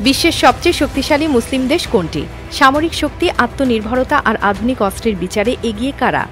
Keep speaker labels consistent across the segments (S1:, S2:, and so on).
S1: বিশ্বের সবচেয়ে শক্তিশালী মুসলিম দেশ কোনটি? সামরিক শক্তি, আত্মনির্ভরতা আর আধুনিক অস্ত্রের বিচারে এগিয়ে কারা?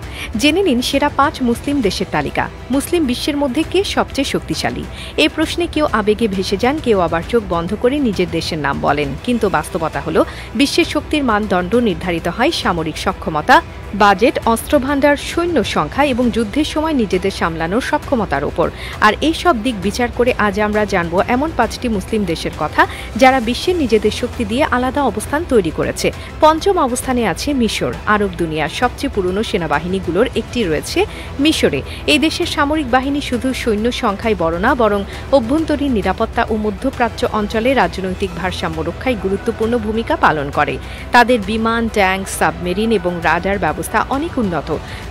S1: জেনে নিন সেরা ৫ মুসলিম দেশের তালিকা। মুসলিম বিশ্বের মধ্যে কে সবচেয়ে শক্তিশালী? এই প্রশ্নে কেউ আবেগে ভেসে যান, কেউ আবার চোখ বন্ধ করে নিজের দেশের নাম বলেন। কিন্তু বাস্তবতা হলো, বিশ্বের শক্তির মানদণ্ড নির্ধারিত হয় সামরিক সক্ষমতা, বাজেট, অস্ত্রভাণ্ডার, সৈন্য সংখ্যা এবং যুদ্ধের সময় নিজেদের সামলানোর সক্ষমতার উপর। আর এই সব দিক বিচার করে আজ আমরা জানব এমন ৫টি মুসলিম দেশের কথা যারা বিশ্বের নিজেদের শক্তি দিয়ে আলাদা অবস্থান তৈরি করেছে। পঞ্চম অবস্থানে আছে মিশর। আরব দুনিয়ার সবচেয়ে পুরনো সেনাবাহিনীগুলোর একটি রয়েছে মিশরে। এই দেশের সামরিক বাহিনী শুধু সৈন্য সংখ্যায় বড় না, বরং অভ্যন্তরীণ নিরাপত্তা ও মধ্যপ্রাচ্য অঞ্চলে রাজনৈতিক ভারসাম্য রক্ষায় গুরুত্বপূর্ণ ভূমিকা পালন করে। তাদের বিমান, ট্যাঙ্ক, সাবমেরিন এবং রাডার ব্যবস্থা অনেক উন্নত।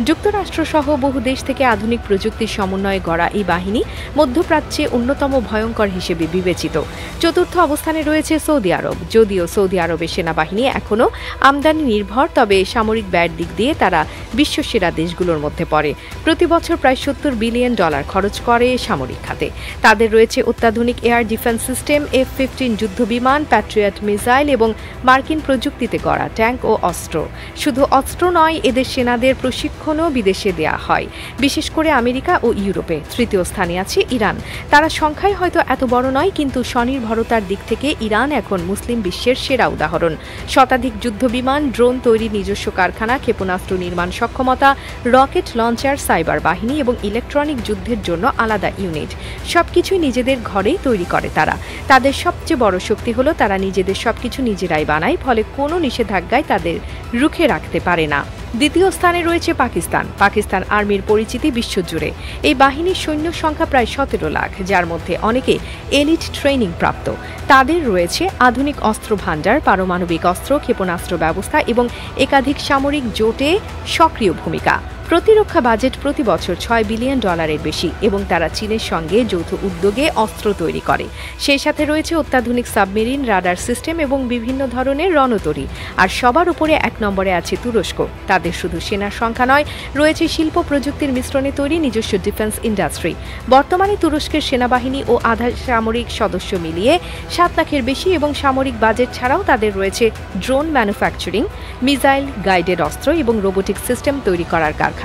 S1: যুক্তরাষ্ট্রসহ বহু দেশ থেকে আধুনিক প্রযুক্তির সমন্বয়ে গড়া এই বাহিনী মধ্যপ্রাচ্যে অন্যতম ভয়ঙ্কর হিসেবে বিবেচিত। চতুর্থ অবস্থানে রয়েছে সৌদি আরব। যদিও সৌদি আরবের সেনাবাহিনী এখনও আমদানি নির্ভর, তবে সামরিক ব্যয়ের দিক দিয়ে তারা বিশ্বসেরা দেশগুলোর মধ্যে পড়ে। প্রতি বছর প্রায় $70 বিলিয়ন খরচ করে সামরিক খাতে। তাদের রয়েছে অত্যাধুনিক এয়ার ডিফেন্স সিস্টেম, F-15 যুদ্ধবিমান, প্যাট্রিয়ট মিসাইল এবং মার্কিন প্রযুক্তিতে গড়া ট্যাঙ্ক ও অস্ত্র। শুধু অস্ত্র নয়, এদের সেনাদের প্রশিক্ষণও বিদেশে দেয়া হয়, বিশেষ করে আমেরিকা ও ইউরোপে। তৃতীয় স্থানে আছে ইরান। তারা সংখ্যায় হয়তো এত বড় নয়, কিন্তু স্বনির্ভরতার দিক থেকে ইরান এখন মুসলিম বিশ্বের সেরা উদাহরণ। শতাধিক যুদ্ধবিমান, ড্রোন তৈরির নিজস্ব কারখানা, ক্ষেপণাস্ত্র নির্মাণ সক্ষমতা, রকেট লঞ্চার, সাইবার বাহিনী এবং ইলেকট্রনিক যুদ্ধের জন্য আলাদা ইউনিট, সবকিছুই নিজেদের ঘরেই তৈরি করে তারা। তাদের সবচেয়ে বড় শক্তি হলো তারা নিজেদের সবকিছু নিজেরাই বানায়, ফলে কোনো নিষেধাজ্ঞায় তাদের রুখে রাখতে পারে না। দ্বিতীয় স্থানে রয়েছে পাকিস্তান। পাকিস্তান আর্মির পরিচিতি বিশ্বজুড়ে। এই বাহিনীর সৈন্য সংখ্যা প্রায় 17 লাখ, যার মধ্যে অনেকে এলিট ট্রেনিং প্রাপ্ত। তাদের রয়েছে আধুনিক অস্ত্র ভাণ্ডার, পারমাণবিক অস্ত্র, ক্ষেপণাস্ত্র ব্যবস্থা এবং একাধিক সামরিক জোটে সক্রিয় ভূমিকা। প্রতিরক্ষা বাজেট প্রতি বছর $6 বিলিয়ন বেশি এবং তারা চীনের সঙ্গে যৌথ উদ্যোগে অস্ত্র তৈরি করে। সেই সাথে রয়েছে অত্যাধুনিক সাবমেরিন, রাডার সিস্টেম এবং বিভিন্ন ধরনের রণতরী। আর সবার উপরে 1 নম্বরে আছে তুরস্ক। তাদের শুধু সেনার সংখ্যা নয়, রয়েছে শিল্প প্রযুক্তির মিশ্রণে তৈরি নিজস্ব ডিফেন্স ইন্ডাস্ট্রি। বর্তমানে তুরস্কের সেনাবাহিনী ও আধা সামরিক সদস্য মিলিয়ে 7 লাখের বেশি এবং সামরিক বাজেট ছাড়াও তাদের রয়েছে ড্রোন ম্যানুফ্যাকচারিং, মিসাইল গাইডেড অস্ত্র এবং রোবোটিক সিস্টেম তৈরি করার কারখানা।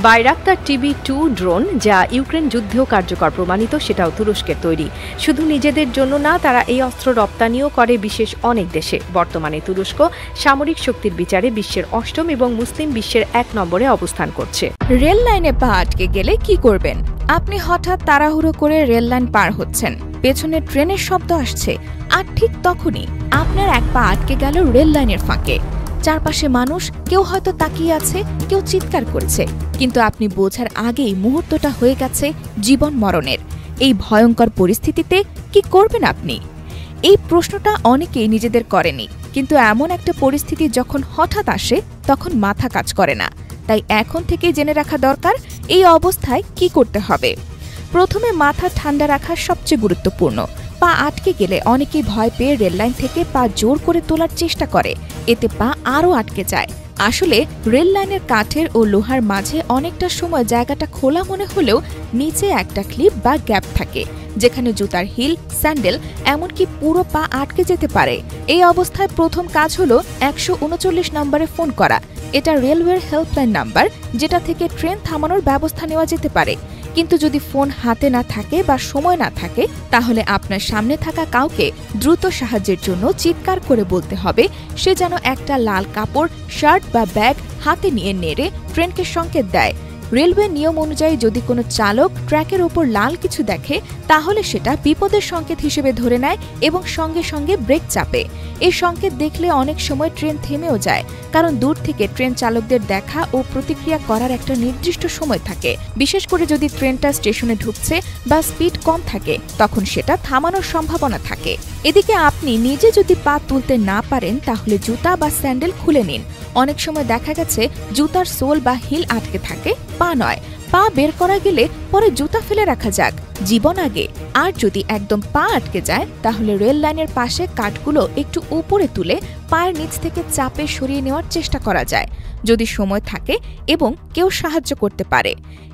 S1: বাইরাক্তার TB2 ড্রোন, যা ইউক্রেন যুদ্ধেও কার্যকর প্রমাণিত, সেটাও তুরস্কের তৈরি। শুধু নিজেদের জন্য না, তারা এই অস্ত্র রপ্তানিও করে বিশেষ অনেক দেশে। বর্তমানে তুরস্ক সামরিক শক্তির বিচারে বিশ্বের 8ম এবং মুসলিম বিশ্বের 1 নম্বরে অবস্থান করছে।
S2: রেল লাইনে পা আটকে গেলে কি করবেন? আপনি হঠাৎ তাড়াহুড়ো করে রেল লাইন পার হচ্ছেন, পেছনে ট্রেনের শব্দ আসছে, আর ঠিক তখনই আপনার এক পা আটকে গেল রেল লাইনের ফাঁকে। চারপাশে মানুষ, কেউ হয়তো তাকিয়ে আছে, কেউ চিৎকার করছে, কিন্তু আপনি বোঝার আগেই মুহূর্তটা হয়ে গেছে জীবন মরণের। এই ভয়ঙ্কর পরিস্থিতিতে কি করবেন আপনি? এই প্রশ্নটা অনেকেই নিজেদের করেনি, কিন্তু এমন একটা পরিস্থিতি যখন হঠাৎ আসে তখন মাথা কাজ করে না। তাই এখন থেকেই জেনে রাখা দরকার এই অবস্থায় কি করতে হবে। প্রথমে মাথা ঠান্ডা রাখা সবচেয়ে গুরুত্বপূর্ণ। পা আটকে গেলে অনেকেই ভয় পেয়ে রেললাইন থেকে পা জোর করে তোলার চেষ্টা করে, এতে পা আরও আটকে যায়। আসলে রেল লাইনের কাঠের ও লোহার মাঝে অনেকটা সময় জায়গাটা খোলা মনে হলেও নিচে একটা ক্লিপ বা গ্যাপ থাকে, যেখানে জুতার হিল, স্যান্ডেল, এমনকি পুরো পা আটকে যেতে পারে। এই অবস্থায় প্রথম কাজ হলো 139 নম্বরে ফোন করা। এটা রেলওয়ের হেল্পলাইন নাম্বার, যেটা থেকে ট্রেন থামানোর ব্যবস্থা নেওয়া যেতে পারে। কিন্তু যদি ফোন হাতে না থাকে বা সময় না থাকে, তাহলে আপনার সামনে থাকা কাউকে দ্রুত সাহায্যের জন্য চিৎকার করে বলতে হবে সে যেন একটা লাল কাপড়, শার্ট বা ব্যাগ হাতে নিয়ে নেড়ে ট্রেনকে সংকেত দেয়। রেলওয়ে নিয়ম অনুযায়ী যদি কোনো চালক ট্র্যাকের ওপর লাল কিছু দেখে, তাহলে সেটা বিপদের সংকেত হিসেবে ধরে নেয় এবং সঙ্গে সঙ্গে ব্রেক চাপে। এই সংকেত দেখলে অনেক সময় ট্রেন থেমেও যায়, কারণ দূর থেকে ট্রেন চালকদের দেখা ও প্রতিক্রিয়া করার একটা নির্দিষ্ট সময় থাকে। বিশেষ করে যদি ট্রেনটা স্টেশনে ঢুকছে বা স্পিড কম থাকে, তখন সেটা থামানোর সম্ভাবনা থাকে। এদিকে আপনি নিজে যদি পা তুলতে না পারেন, তাহলে জুতা বা স্যান্ডেল খুলে নিন। অনেক সময় দেখা গেছে জুতার সোল বা হিল আটকে থাকে, পা নয়। পা বের করা গেলে পরে জুতা ফেলে রাখা যাক, জীবন আগে। আর যদি একদম পা আটকে যায় তাহলে রেল লাইনের পাশে কাঠগুলো একটু উপরে তুলে পায়ের নিচ থেকে চাপে সরিয়ে নেওয়ার চেষ্টা করা যায়, যদি সময় থাকে এবং কেউ সাহায্য করতে পারে।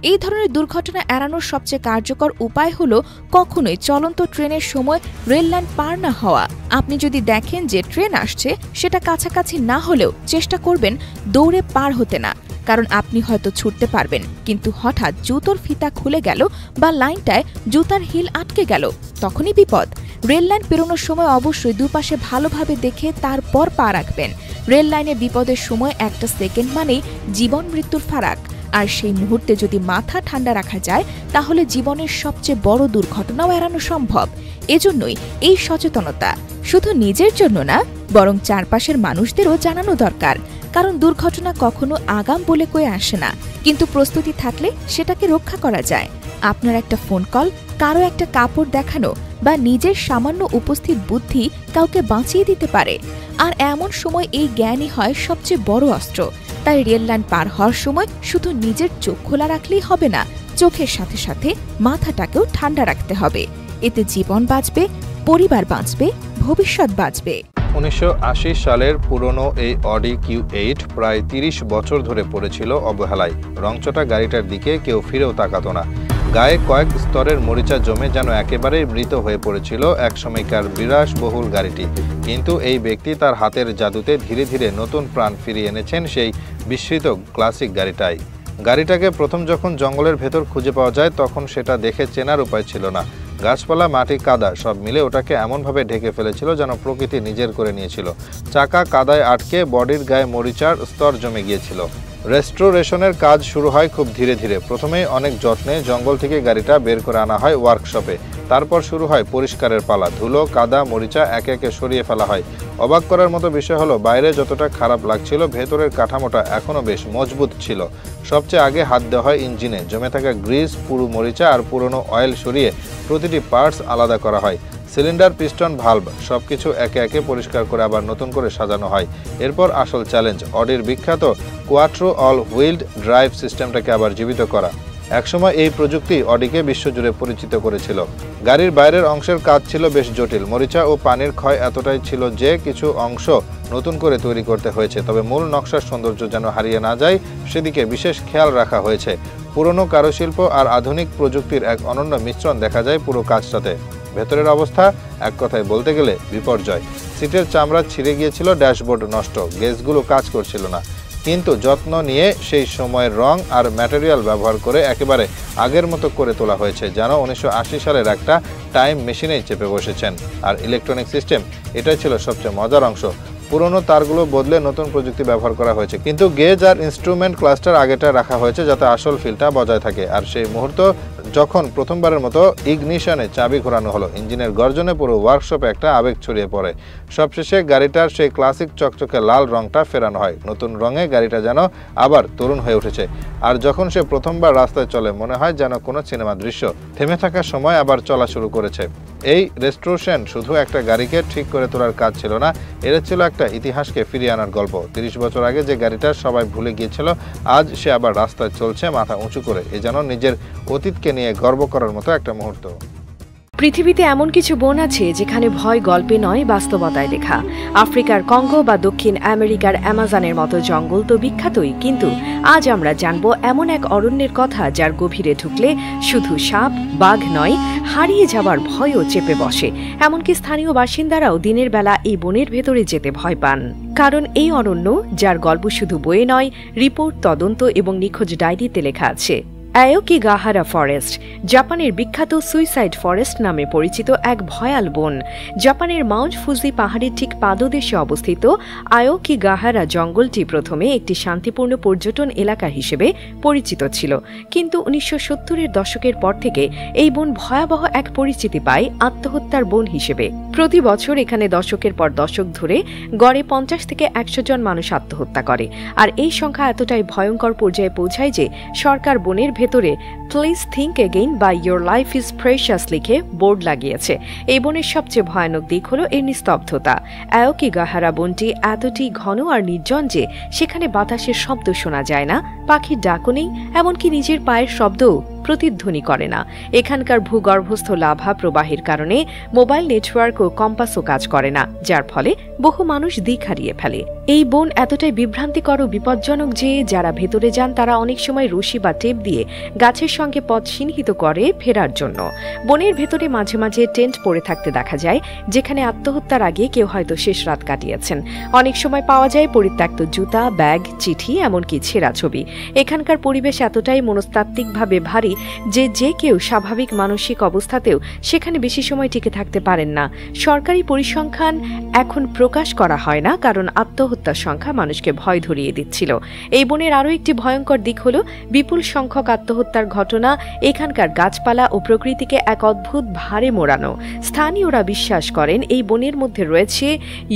S2: এই ধরনের দুর্ঘটনা এড়ানোর সবচেয়ে কার্যকর উপায় হলো কখনোই চলন্ত ট্রেনের সময় রেল লাইন পার না হওয়া। আপনি যদি দেখেন যে ট্রেন আসছে, সেটা কাছাকাছি না হলেও চেষ্টা করবেন দৌড়ে পার হতে না, কারণ আপনি হয়তো ছুটতে পারবেন কিন্তু হঠাৎ জুতোর ফিতা খুলে গেল বা লাইনটায় জুতার হিল আটকে গেল, তখনই বিপদ। রেল লাইন পেরোনোর সময় অবশ্যই দুপাশে ভালোভাবে দেখে তারপর পা রাখবেন। রেল লাইনে বিপদের সময় একটা সেকেন্ড মানেই জীবন মৃত্যুর ফারাক, আর সেই মুহূর্তে যদি মাথা ঠান্ডা রাখা যায় তাহলে জীবনের সবচেয়ে বড় দুর্ঘটনাও এড়ানো সম্ভব। এজন্যই এই সচেতনতা শুধু নিজের জন্য না, বরং চারপাশের মানুষদেরও জানানো দরকার, কারণ দুর্ঘটনা কখনো আগাম বলে কয়ে আসে না, কিন্তু প্রস্তুতি থাকলে সেটাকে রক্ষা করা যায়। আপনার একটা ফোন কল, কারো একটা কাপড় দেখানো বা নিজের সামান্য উপস্থিত বুদ্ধি কাউকে বাঁচিয়ে দিতে পারে। আর এমন সময় এই জ্ঞানই হয় সবচেয়ে বড় অস্ত্র। তাই রেল লাইন পার হওয়ার সময় শুধু নিজের চোখ খোলা রাখলেই হবে না, চোখের সাথে সাথে মাথাটাকেও ঠান্ডা রাখতে হবে। এতে জীবন বাঁচবে, পরিবার বাঁচবে, ভবিষ্যৎ বাঁচবে।
S3: 1980 সালের পুরনো এই অডি Q8 প্রায় 30 বছর ধরে পড়েছিল অবহেলায়। রংচটা গাড়িটার দিকে কেউ ফিরেও তাকাতো না। গায়ে কয়েক স্তরের মরিচা জমে যেন একেবারেই মৃত হয়ে পড়েছিল একসময়কার বিলাসবহুল গাড়িটি। কিন্তু এই ব্যক্তি তার হাতের জাদুতে ধীরে ধীরে নতুন প্রাণ ফিরিয়ে এনেছেন সেই বিস্মৃত ক্লাসিক গাড়িটাই। গাড়িটাকে প্রথম যখন জঙ্গলের ভেতর খুঁজে পাওয়া যায় তখন সেটা দেখে চেনার উপায় ছিল না। গাছপালা, মাটি, কাদা সব মিলে ওটাকে এমনভাবে ঢেকে ফেলেছিল যেন প্রকৃতি নিজের করে নিয়েছিল। চাকা কাদায় আটকে বডির গায়ে মরিচার স্তর জমে গিয়েছিল। রেস্টোরেশনের কাজ শুরু হয় খুব ধীরে ধীরে। প্রথমেই অনেক যত্নে জঙ্গল থেকে গাড়িটা বের করে আনা হয় ওয়ার্কশপে। তারপর শুরু হয় পরিষ্কারের পালা। ধুলো, কাদা, মরিচা একে একে সরিয়ে ফেলা হয়। অবাক করার মতো বিষয় হলো, বাইরে যতটা খারাপ লাগছিল ভেতরের কাঠামোটা এখনও বেশ মজবুত ছিল। সবচেয়ে আগে হাত দেওয়া হয় ইঞ্জিনে। জমে থাকা গ্রিস, পুরু মরিচা আর পুরনো অয়েল সরিয়ে প্রতিটি পার্টস আলাদা করা হয়। সিলিন্ডার, পিস্টন, ভালভ সবকিছু একে একে পরিষ্কার করে আবার নতুন করে সাজানো হয়। এরপর আসল চ্যালেঞ্জ, অডির বিখ্যাত কোয়াট্রো অল হুইলড ড্রাইভ সিস্টেমটাকে আবার জীবিত করা। একসময় এই প্রযুক্তি অডিকে বিশ্বজুড়ে পরিচিত করেছিল। গাড়ির বাইরের অংশের কাজ ছিল বেশ জটিল। মরিচা ও পানির ক্ষয় এতটাই ছিল যে কিছু অংশ নতুন করে তৈরি করতে হয়েছে। তবে মূল নকশার সৌন্দর্য যেন হারিয়ে না যায় সেদিকে বিশেষ খেয়াল রাখা হয়েছে। পুরনো কারুশিল্প আর আধুনিক প্রযুক্তির এক অনন্য মিশ্রণ দেখা যায় পুরো কাজটাতে। ভেতরের অবস্থা এক কথায় বলতে গেলে বিপর্যয়। সিটের চামড়া ছিঁড়ে গিয়েছিল, ড্যাশবোর্ড নষ্ট, গেজগুলো কাজ করছিল না। কিন্তু যত্ন নিয়ে সেই সময়ের রং আর ম্যাটেরিয়াল ব্যবহার করে একেবারে আগের মতো করে তোলা হয়েছে, যেন 1980 সালের একটা টাইম মেশিনেই চেপে বসেছেন। আর ইলেকট্রনিক সিস্টেম, এটাই ছিল সবচেয়ে মজার অংশ। পুরনো তারগুলো বদলে নতুন প্রযুক্তি ব্যবহার করা হয়েছে, কিন্তু গেজ আর ইনস্ট্রুমেন্ট ক্লাস্টার আগেটা রাখা হয়েছে যাতে আসল ফিলটা বজায় থাকে। আর সেই মুহূর্ত যখন প্রথমবারের মতো ইগনিশনে চাবি ঘোরানো হলো, ইঞ্জিনের গর্জনে পুরো ওয়ার্কশপে একটা আবেগ ছড়িয়ে পড়ে। সবশেষে গাড়িটার সেই ক্লাসিক চকচকে লাল রংটা ফেরানো হয়। নতুন রঙে গাড়িটা যেন আবার তরুণ হয়ে উঠেছে। আর যখন সে প্রথমবার রাস্তায় চলে মনে হয় যেন কোনো সিনেমা দৃশ্য থেমে থাকার সময় আবার চলা শুরু করেছে। এই রেস্টোরেশন শুধু একটা গাড়িকে ঠিক করে তোলার কাজ ছিল না, এটা ছিল একটা ইতিহাসকে ফিরিয়ে আনার গল্প। 30 বছর আগে যে গাড়িটা সবাই ভুলে গিয়েছিল, আজ সে আবার রাস্তায় চলছে মাথা উঁচু করে। এ যেন নিজের অতীতকে নিয়ে গর্ব করার মতো একটা মুহূর্ত।
S1: পৃথিবীতে এমন কিছু বন আছে যেখানে ভয় গল্পে নয়, বাস্তবতায় লেখা। আফ্রিকার কঙ্গো বা দক্ষিণ আমেরিকার অ্যামাজনের মতো জঙ্গল তো বিখ্যাতই, কিন্তু আজ আমরা জানব এমন এক অরণ্যের কথা যার গভীরে ঢুকলে শুধু সাপ, বাঘ নয়, হারিয়ে যাবার ভয়ও চেপে বসে। এমনকি স্থানীয় বাসিন্দারাও দিনের বেলা এই বনের ভেতরে যেতে ভয় পান। কারণ এই অরণ্য, যার গল্প শুধু বইয়ে নয়, রিপোর্ট, তদন্ত এবং নিখোঁজ ডায়েরিতে লেখা আছে। আয়োকিগাহারা ফরেস্ট, জাপানের বিখ্যাত সুইসাইড ফরেস্ট নামে পরিচিত এক ভয়াল বন। জাপানের মাউন্ট ফুজি পাহাড়ের ঠিক পাদদেশে অবস্থিত আয়োকিগাহারা জঙ্গলটি প্রথমে একটি শান্তিপূর্ণ পর্যটন এলাকা হিসেবে পরিচিত ছিল, কিন্তু 1970-এর দশকের পর থেকে এই বন ভয়াবহ এক পরিচিতি পায় আত্মহত্যার বন হিসেবে। প্রতি বছর এখানে দশকের পর দশক ধরে গড়ে 50 থেকে 100 জন মানুষ আত্মহত্যা করে। আর এই সংখ্যা এতটাই ভয়ঙ্কর পর্যায়ে পৌঁছায় যে সরকার বনের ভেতরে প্লিজ থিঙ্ক এগেইন বা ইয়োর লাইফ ইজ প্রেশাস লিখে বোর্ড লাগিয়েছে। এই বনের সবচেয়ে ভয়ানক দিক হলো এর নিস্তব্ধতা। আয়োকিগাহারা বনটি এতটি ঘন আর নির্জন যে সেখানে বাতাসের শব্দ শোনা যায় না, পাখির ডাকও নেই, এমনকি নিজের পায়ের শব্দও প্রতিধ্বনি করে না। এখানকার ভূগর্ভস্থ লাভা প্রবাহের কারণে মোবাইল নেটওয়ার্ক ও কম্পাসও কাজ করে না, যার ফলে বহু মানুষ দিক হারিয়ে ফেলে। এই বন এতটাই বিভ্রান্তিকর ও বিপজ্জনক যে যারা ভেতরে যান তারা অনেক সময় রশি বা টেপ দিয়ে গাছের সঙ্গে পথ চিহ্নিত করে ফেরার জন্য। বনের ভেতরে মাঝে মাঝে টেন্ট পড়ে থাকতে দেখা যায়, যেখানে আত্মহত্যার আগে কেউ হয়তো শেষ রাত কাটিয়েছেন। অনেক সময় পাওয়া যায় পরিত্যক্ত জুতা, ব্যাগ, চিঠি, এমনকি ছেঁড়া ছবি। এখানকার পরিবেশ এতটাই মনস্তাত্ত্বিকভাবে ভারী যে কেউ স্বাভাবিক মানসিক অবস্থাতেও সেখানে বেশি সময় টিকে থাকতে পারেন না। সরকারি পরিসংখ্যান এখন প্রকাশ করা হয় না, কারণ আত্মহত্যার সংখ্যা মানুষকে ভয় ধরিয়ে দিচ্ছিল। এই বনের আরও একটি ভয়ঙ্কর দিক হল বিপুল সংখ্যক আত্মহত্যার ঘটনা। এখানকার গাছপালা ও প্রকৃতিকে এক অদ্ভুত ভারে মোড়ানো। স্থানীয়রা বিশ্বাস করেন এই বনের মধ্যে রয়েছে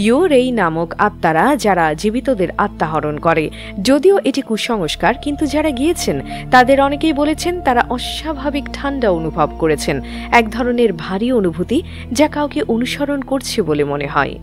S1: ইয়োরেই নামক আত্মারা, যারা জীবিতদের আত্মাহরণ করে। যদিও এটি কুসংস্কার, কিন্তু যারা গিয়েছেন তাদের অনেকেই বলেছেন তারা অস্বাভাবিক ঠান্ডা অনুভব করেছেন, এক ধরনের ভারী অনুভূতি যা কাউকে অনুসরণ করছে বলে মনে হয়।